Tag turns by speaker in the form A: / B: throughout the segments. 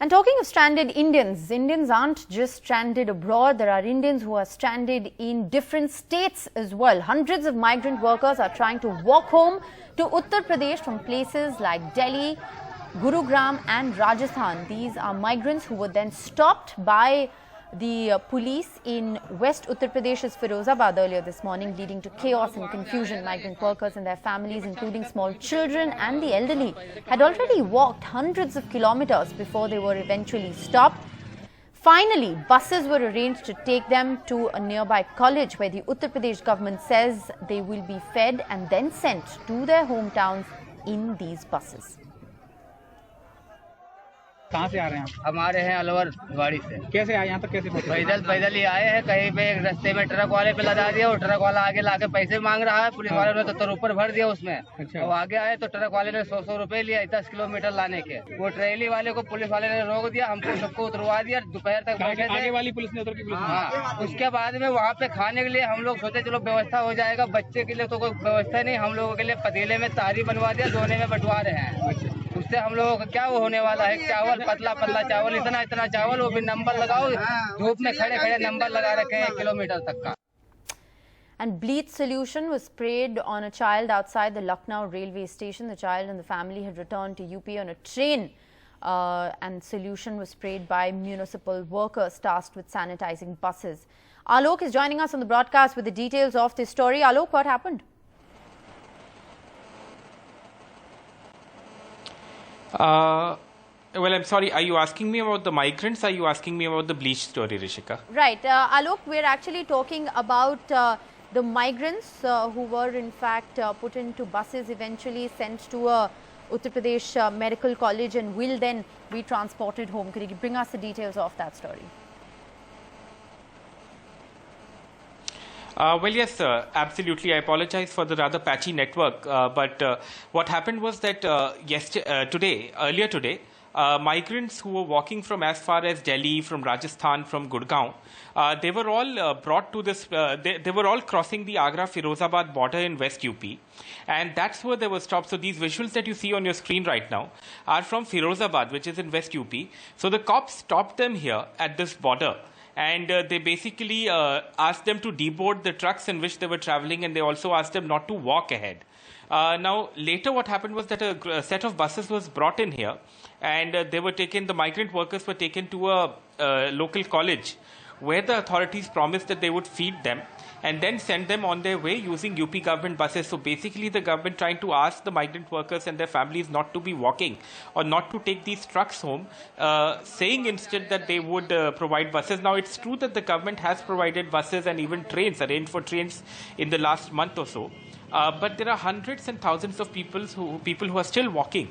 A: And talking of stranded Indians, Indians aren't just stranded abroad. There are Indians who are stranded in different states as well. Hundreds of migrant workers are trying to walk home to Uttar Pradesh from places like Delhi, Gurgaon and Rajasthan. These are migrants who were then stopped by the police in West Uttar Pradesh's Firozabad earlier this morning, leading to chaos and confusion. Migrant workers and their families, including small children and the elderly, had already walked hundreds of kilometers before they were eventually stopped. Finally, buses were arranged to take them to a nearby college where the Uttar Pradesh government says they will be fed and then sent to their hometowns in these buses.
B: कहाँ से आ रहे हैं आप?
C: हमारे हैं अलवर गाड़ी से।
B: कैसे आए यहाँ तक? कैसे
C: पैदल ही आए हैं। कहीं पे एक रास्ते में ट्रक वाले पे लगा दिया, वो ट्रक वाला आगे लाके पैसे मांग रहा है। पुलिस वाले ने तो ऊपर भर दिया उसमें।
B: अच्छा।
C: तो आगे आए तो ट्रक वाले ने 100 रुपए लिया 10 किलोमीटर लाने के। वो ट्रेली वाले को पुलिस वाले ने रोक दिया, हमको सबको उतरवा दिया। दोपहर तक बैठे थे।
B: आगे वाली पुलिस ने उतर की पुलिस ने?
C: हाँ, उसके बाद में वहाँ पे खाने के लिए हम लोग सोचे चलो व्यवस्था हो जाएगा। बच्चे के लिए तो कोई व्यवस्था नहीं, हम लोगों के लिए पतीले में तारी बनवा दिया, दोने में बंटवा रहे हैं। उससे हम लोगों का क्या वो होने वाला है? चावल, पतला पतला चावल, इतना चावल, वो भी नंबर लगाओ, धूप में खड़े खड़े नंबर लगा रखे हैं 1 किलोमीटर तक का।
A: And bleach solution was sprayed on a child outside the Lucknow railway station. The child and the family had returned to UP on a train, and solution was sprayed by municipal workers tasked with sanitizing buses. Alok is joining us on the broadcast with the details of this story. Alok, what happened?
D: Well, I'm sorry, are you asking me about the migrants? Or are you asking me about the bleach story, Rishika?
A: Right. Alok, we're actually talking about the migrants who were in fact put into buses, eventually sent to Uttar Pradesh Medical College and will then be transported home. Could you bring us the details of that story?
D: Well, yes, absolutely. I apologize for the rather patchy network, but what happened was that earlier today, migrants who were walking from as far as Delhi, from Rajasthan, from Gurgaon, they were all brought to this, they were all crossing the Agra-Firozabad border in West UP, and that's where they were stopped. So these visuals that you see on your screen right now are from Firozabad, which is in West UP. So the cops stopped them here at this border, and they basically asked them to deboard the trucks in which they were traveling, and they also asked them not to walk ahead. Now, later what happened was that a set of buses was brought in here, and the migrant workers were taken to a local college where the authorities promised that they would feed them and then send them on their way using UP government buses. So basically the government trying to ask the migrant workers and their families not to be walking or not to take these trucks home, saying instead that they would provide buses. Now it's true that the government has provided buses and even trains, arranged for trains in the last month or so. But there are hundreds and thousands of people who are still walking,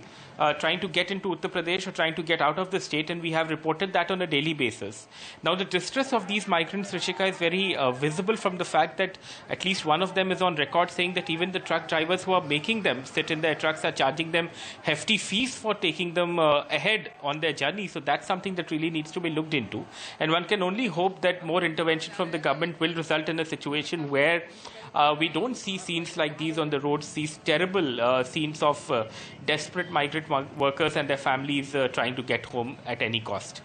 D: trying to get into Uttar Pradesh or trying to get out of the state, and we have reported that on a daily basis. Now, the distress of these migrants, Rishika, is very visible from the fact that at least one of them is on record saying that even the truck drivers who are making them sit in their trucks are charging them hefty fees for taking them ahead on their journey. So that's something that really needs to be looked into. And one can only hope that more intervention from the government will result in a situation where we don't see scenes like these on the roads, these terrible scenes of desperate migrant workers and their families trying to get home at any cost.